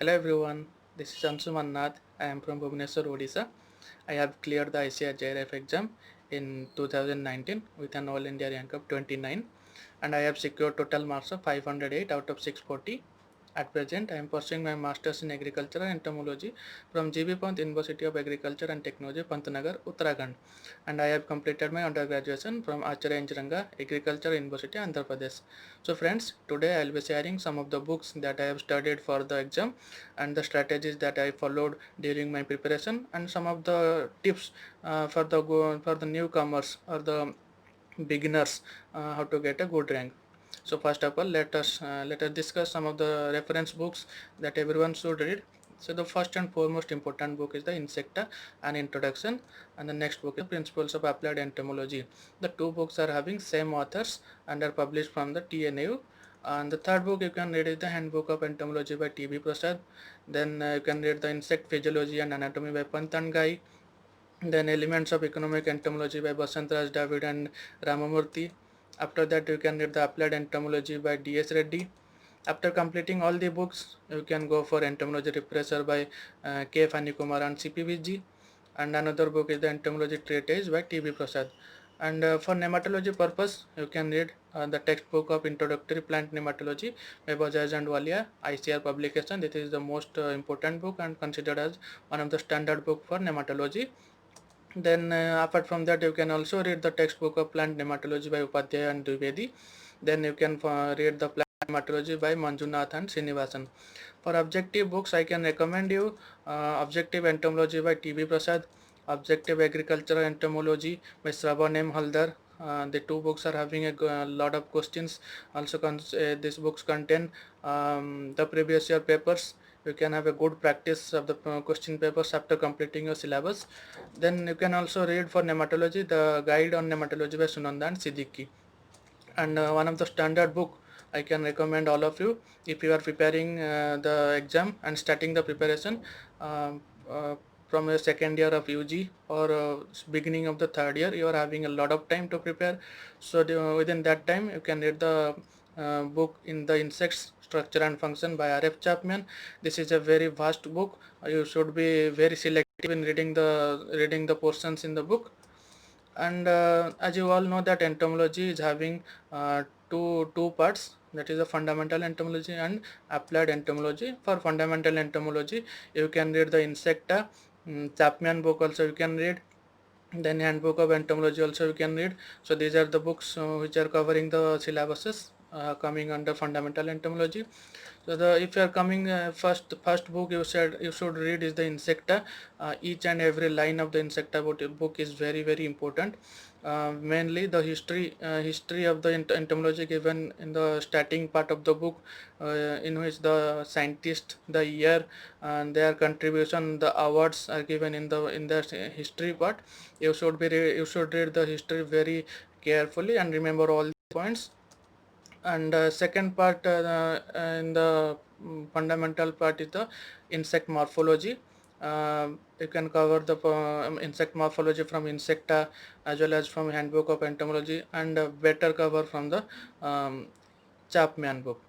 Hello everyone, this is Ansu Mannath. I am from Bhubaneswar, Odisha. I have cleared the ICAR JRF exam in 2019 with an All India rank of 29, and I have secured total marks of 508 out of 640. At present, I am pursuing my Masters in Agriculture and Entomology from GB Pant University of Agriculture and Technology, Pantnagar, Uttarakhand, and I have completed my undergraduation from Acharya Injiranga Agriculture University, Andhra Pradesh. So friends, today I will be sharing some of the books that I have studied for the exam and the strategies that I followed during my preparation and some of the tips for the newcomers or the beginners how to get a good rank. So first of all, let us discuss some of the reference books that everyone should read. So the first and foremost important book is the Insecta, an introduction, and the next book is Principles of Applied Entomology. The two books are having same authors and are published from the TNU. And the third book you can read is the Handbook of Entomology by T.B. Prasad. Then you can read the Insect Physiology and Anatomy by Pantan Gai. Then Elements of Economic Entomology by Basantraj David and Ramamurthy. After that, you can read the Applied Entomology by D.S. Reddy. After completing all the books, you can go for Entomology Refresher by K. Fanikumar and CPVG. And another book is the Entomology Treatise by T.B. Prasad. And for nematology purpose, you can read the textbook of Introductory Plant Nematology by Bajaj and Walia, ICR publication. This is the most important book and considered as one of the standard book for nematology. Then apart from that, you can also read the textbook of Plant Nematology by Upadhyay and Dwivedi. Then you can read the Plant Nematology by Manjunath and Srinivasan. For objective books, I can recommend you Objective Entomology by T.B. Prasad, Objective Agricultural Entomology by Shravan M. Haldar. The two books are having a lot of questions. Also, these books contain the previous year papers. You can have a good practice of the question papers after completing your syllabus. Then you can also read for nematology the Guide on Nematology by Sunanda and Siddiqui. And one of the standard book I can recommend all of you if you are preparing the exam and starting the preparation um, from your second year of UG or beginning of the third year. You are having a lot of time to prepare, so within that time you can read the book in the Insects Structure and Function by R.F. Chapman. This is a very vast book. You should be very selective in reading the portions in the book. And as you all know that entomology is having two parts, that is a fundamental entomology and applied entomology. For fundamental entomology, you can read the Insecta, Chapman book also you can read, then Handbook of Entomology also you can read. So these are the books which are covering the syllabuses coming under fundamental entomology. So the if you are coming first book you said you should read is the Insecta. Each and every line of the Insecta book is very important. Mainly the history of the entomology given in the starting part of the book, in which the scientist, the year, and their contribution, the awards are given in the history part. You should read the history very carefully and remember all the points. And second part in the fundamental part is the insect morphology. You can cover the insect morphology from Insecta as well as from Handbook of Entomology, and better cover from the um, Chapman book.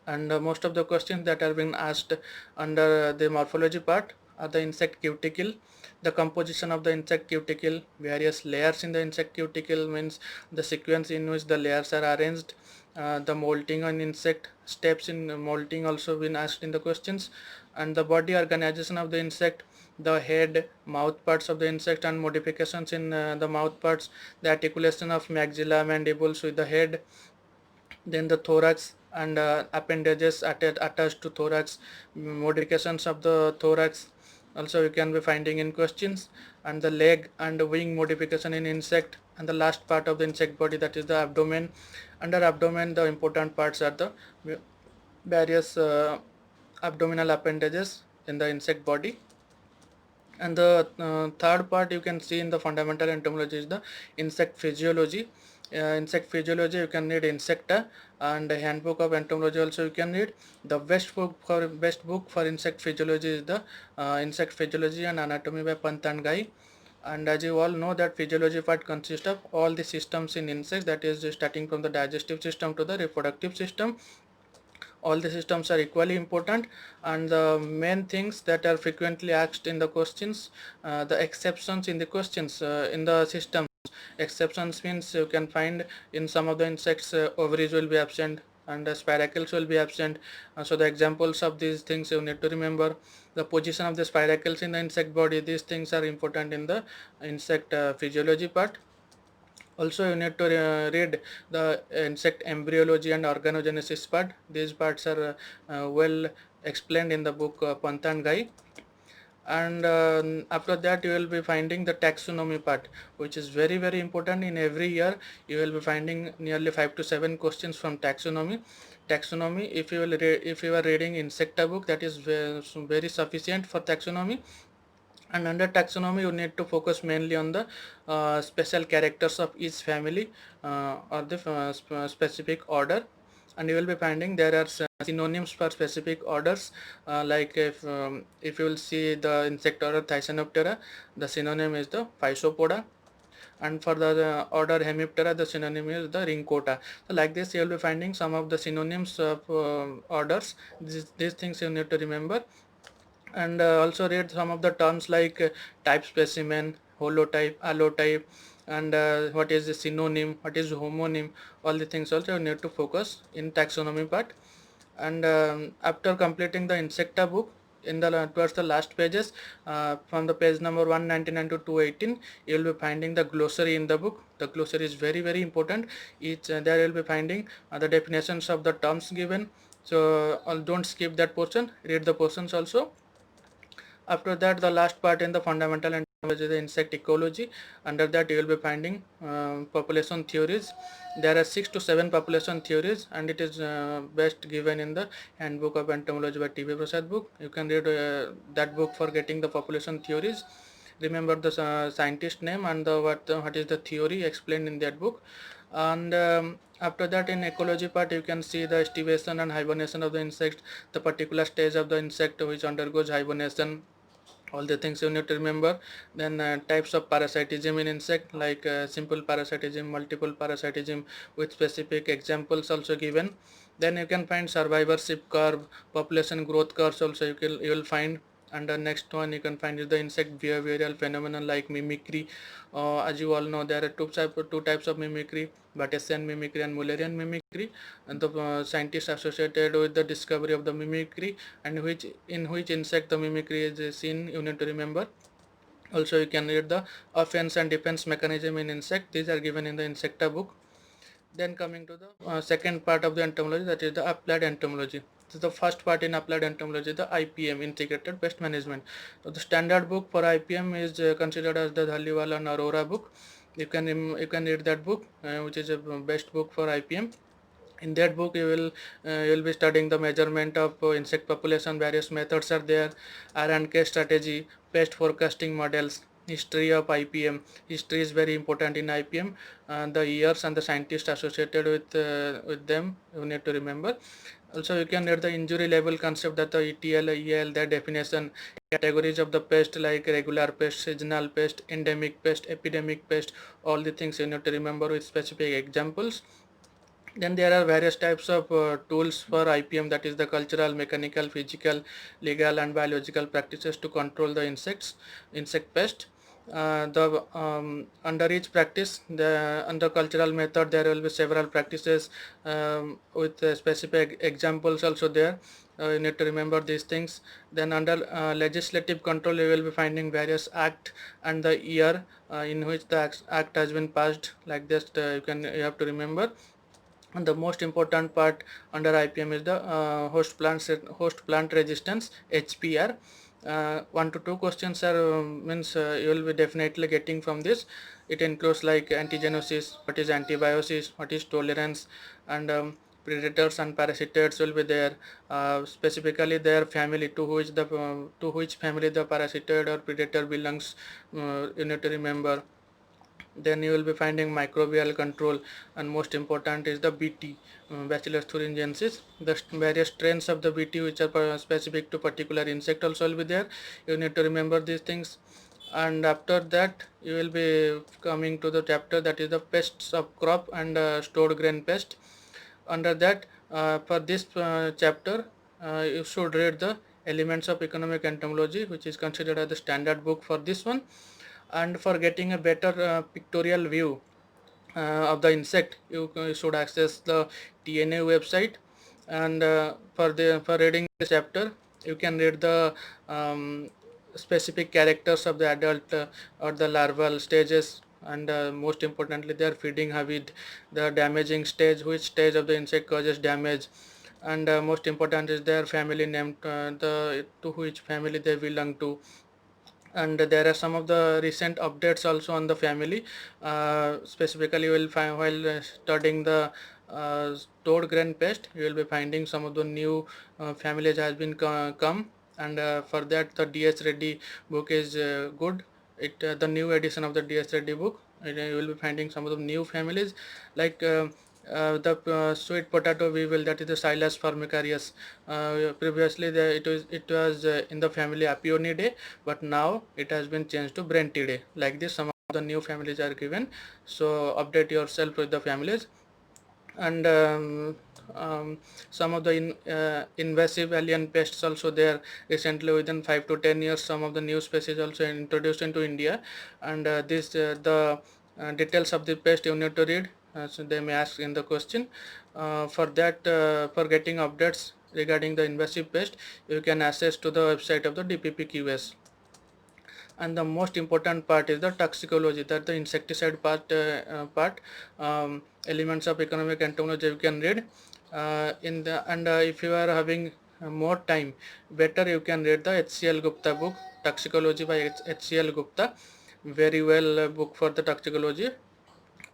And most of the questions that are being asked under the morphology part are the insect cuticle, the composition of the insect cuticle, various layers in the insect cuticle, means the sequence in which the layers are arranged, the molting on insect, steps in molting also been asked in the questions, and the body organization of the insect, the head, mouth parts of the insect and modifications in the mouth parts, the articulation of maxilla mandibles with the head, then the thorax and appendages attached to thorax, modifications of the thorax also you can be finding in questions, and the leg and wing modification in insect, and the last part of the insect body, that is the abdomen. Under abdomen, the important parts are the various abdominal appendages in the insect body. And the third part you can see in the fundamental entomology is the insect physiology. Insect physiology you can read Insecta, and a Handbook of Entomology also you can read. The best book for insect physiology is the Insect Physiology and Anatomy by Pant and Gai. And as you all know that physiology part consists of all the systems in insects, that is starting from the digestive system to the reproductive system. all the systems are equally important, and the main things that are frequently asked in the questions, the exceptions in the questions in the system. Exceptions means you can find in some of the insects ovaries will be absent and spiracles will be absent. So the examples of these things you need to remember. The position of the spiracles in the insect body, these things are important in the insect physiology part. Also you need to read the insect embryology and organogenesis part. These parts are well explained in the book Pantha and Gai. And after that you will be finding the taxonomy part, which is very very important. In every year you will be finding nearly 5 to 7 questions from taxonomy. If you will if you are reading insecta book, that is very sufficient for taxonomy. And under taxonomy you need to focus mainly on the special characters of each family or the specific order. And you will be finding there are synonyms for specific orders, like if you will see the insect order Thysanoptera, the synonym is the Physopoda, and for the order Hemiptera, the synonym is the Ringcota. So like this you will be finding some of the synonyms of orders. These things you need to remember. And also read some of the terms like type specimen, holotype, allotype, and what is the synonym, what is homonym. All the things also you need to focus in taxonomy part. And after completing the insecta book, in the towards the last pages, from the page number 199 to 218, you will be finding the glossary in the book. The glossary is very very important. Each there you will be finding the definitions of the terms given. So don't skip that portion, read the portions also. After that, the last part in the fundamental entomology is the insect ecology. Under that you will be finding population theories. There are 6 to 7 population theories, and it is best given in the handbook of entomology by T.V. Prasad book. You can read that book for getting the population theories. Remember the scientist name and the what is the theory explained in that book. And after that, in ecology part you can see the estivation and hibernation of the insect, the particular stage of the insect which undergoes hibernation, all the things you need to remember. Then types of parasitism in insect, like simple parasitism, multiple parasitism, with specific examples also given. Then you can find survivorship curve, population growth curves also you will find. And the next one you can find is the insect behavioral phenomenon like mimicry. As you all know, there are two types of mimicry: Batesian mimicry and Mullerian mimicry. And the scientists associated with the discovery of the mimicry, and in which insect the mimicry is seen, you need to remember. Also you can read the offense and defense mechanism in insect. These are given in the insecta book. Then coming to the second part of the entomology, that is the applied entomology. This is the first part in applied entomology, the IPM, Integrated Pest Management. So the standard book for IPM is considered as the Dhaliwal and Aurora book. You can read that book, which is a best book for IPM. In that book you will be studying the measurement of insect population. Various methods are there: R&K strategy, pest forecasting models, history of IPM. History is very important in IPM, the years and the scientists associated with them you need to remember. Also you can read the injury level concept, that the ETL, EL, their definition, categories of the pest like regular pest, seasonal pest, endemic pest, epidemic pest. All the things you need to remember with specific examples. Then there are various types of tools for IPM, that is the cultural, mechanical, physical, legal and biological practices to control the insect pest. The Under each practice, under cultural method, there will be several practices with specific examples also there. You need to remember these things. Then under legislative control, you will be finding various act and the year in which the act has been passed. Like this, you have to remember. And the most important part under IPM is the host plant resistance, HPR. 1 to 2 questions are means you will be definitely getting from this. It includes like antigenosis, what is antibiosis, what is tolerance, and predators and parasitoids will be there. Specifically their family, to which family the parasitoid or predator belongs, you need to remember. Then you will be finding microbial control, and most important is the BT, Bacillus thuringiensis. The various strains of the BT which are specific to particular insect also will be there. You need to remember these things. And after that you will be coming to the chapter that is the pests of crop and stored grain pest. Under that For this chapter, you should read the Elements of Economic Entomology, which is considered as the standard book for this one. And for getting a better pictorial view of the insect, you should access the TNA website. And for reading this chapter, you can read the specific characters of the adult or the larval stages, and most importantly their feeding habit, the damaging stage, which stage of the insect causes damage, and most important is their family name, the to which family they belong to. And there are some of the recent updates also on the family. Specifically, you will find while studying the toad grain pest, you will be finding some of the new families has been come. And for that the DS Reddy book is good. It the new edition of the DS Reddy book, you will be finding some of the new families, like the sweet potato weevil, that is the Silas formicarius. Previously it was in the family Apionidae, but now it has been changed to Brentidae. Like this, some of the new families are given. So update yourself with the families. And some of the invasive alien pests also there. Recently, within 5 to 10 years, some of the new species also introduced into India. And this the details of the pest you need to read, so they may ask in the question. For that, for getting updates regarding the invasive pest, you can access to the website of the DPPQS. And the most important part is the toxicology, that the insecticide part, Elements of Economic Entomology you can read in the. And if you are having more time, better you can read the HCL Gupta book, Toxicology by HCL Gupta. Very well book for the toxicology.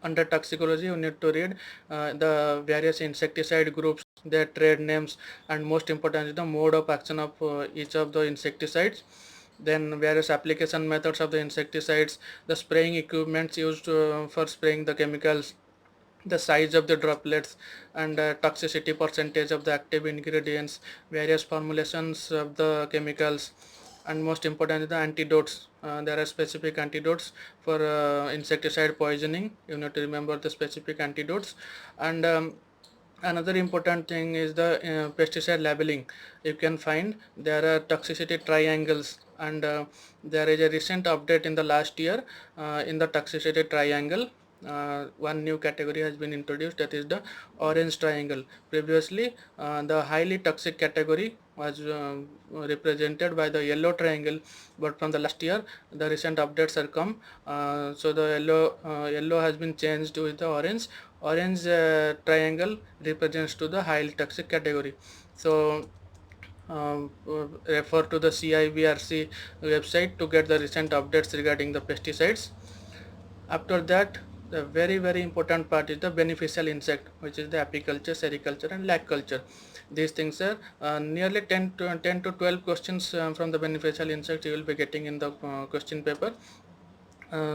Under toxicology, you need to read the various insecticide groups, their trade names, and most important is the mode of action of each of the insecticides. Then various application methods of the insecticides, the spraying equipments used for spraying the chemicals, the size of the droplets, and toxicity percentage of the active ingredients, various formulations of the chemicals, and most important is the antidotes. There are specific antidotes for insecticide poisoning. You need to remember the specific antidotes. And another important thing is the pesticide labeling. You can find there are toxicity triangles, and there is a recent update in the last year in the toxicity triangle. One new category has been introduced, that is the orange triangle. Previously, the highly toxic category was represented by the yellow triangle, but from the last year the recent updates are come. So the yellow has been changed with the orange. Orange triangle represents to the highly toxic category. So refer to the CIBRC website to get the recent updates regarding the pesticides. After that, the very important part is the beneficial insect, which is the apiculture, sericulture, and lac culture. These things are nearly 10 to 12 questions from the beneficial insect you will be getting in the question paper.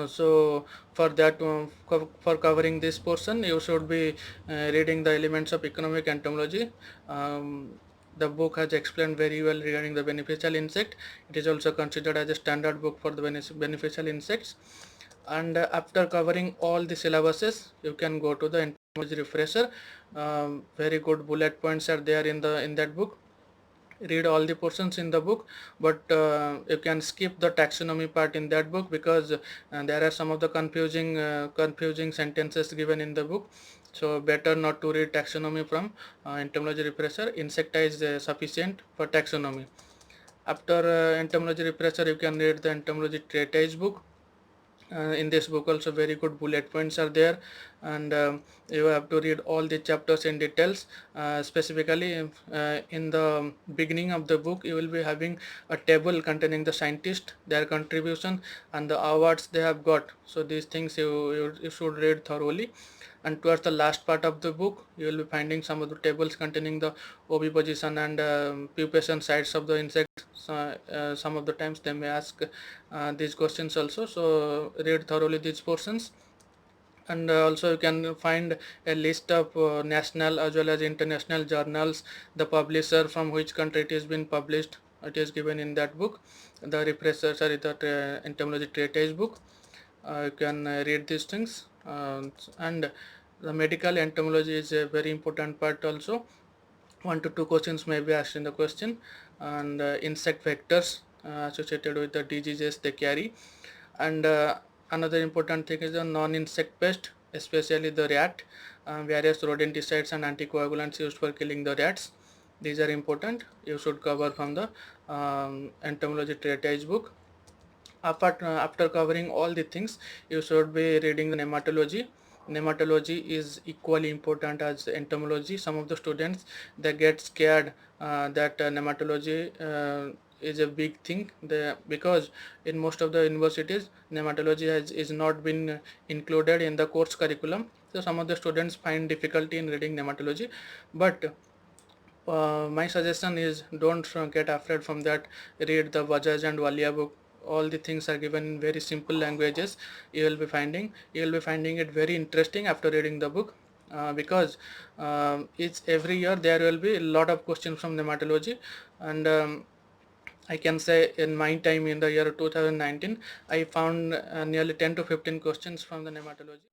So for that, for covering this portion, you should be reading the Elements of Economic Entomology. The book has explained very well regarding the beneficial insect. It is also considered as a standard book for the beneficial insects. And after covering all the syllabuses, you can go to the entomology refresher. Very good bullet points are there in that book. Read all the portions in the book, but you can skip the taxonomy part in that book, because there are some of the confusing sentences given in the book. So better not to read taxonomy from entomology refresher. Insecta is sufficient for taxonomy. After entomology refresher, you can read the entomology treatise book. In this book also very good bullet points are there, and you have to read all the chapters in details. Specifically, in the beginning of the book, you will be having a table containing the scientist, their contribution, and the awards they have got. So these things you should read thoroughly. And towards the last part of the book, you will be finding some of the tables containing the oviposition and pupation sites of the insects. Some of the times they may ask these questions also, so read thoroughly these portions. And also you can find a list of national as well as international journals, the publisher from which country it has been published, it is given in that book. The refresher, sorry, that entomology treatise book, you can read these things. And the medical entomology is a very important part also. 1 to 2 questions may be asked in the question, and insect vectors associated with the diseases they carry. And another important thing is the non-insect pest, especially the rat, various rodenticides and anticoagulants used for killing the rats. These are important. You should cover from the entomology treatise book. After covering all the things, you should be reading the nematology. Nematology is equally important as entomology. Some of the students, they get scared that nematology is a big thing, because in most of the universities nematology is not been included in the course curriculum, so some of the students find difficulty in reading nematology. But my suggestion is, don't get afraid from that. Read the Bajaj and Walia book. All the things are given in very simple languages. You will be finding it very interesting after reading the book, because it's every year there will be a lot of questions from nematology. And I can say in my time in the year 2019, I found nearly 10 to 15 questions from the nematology.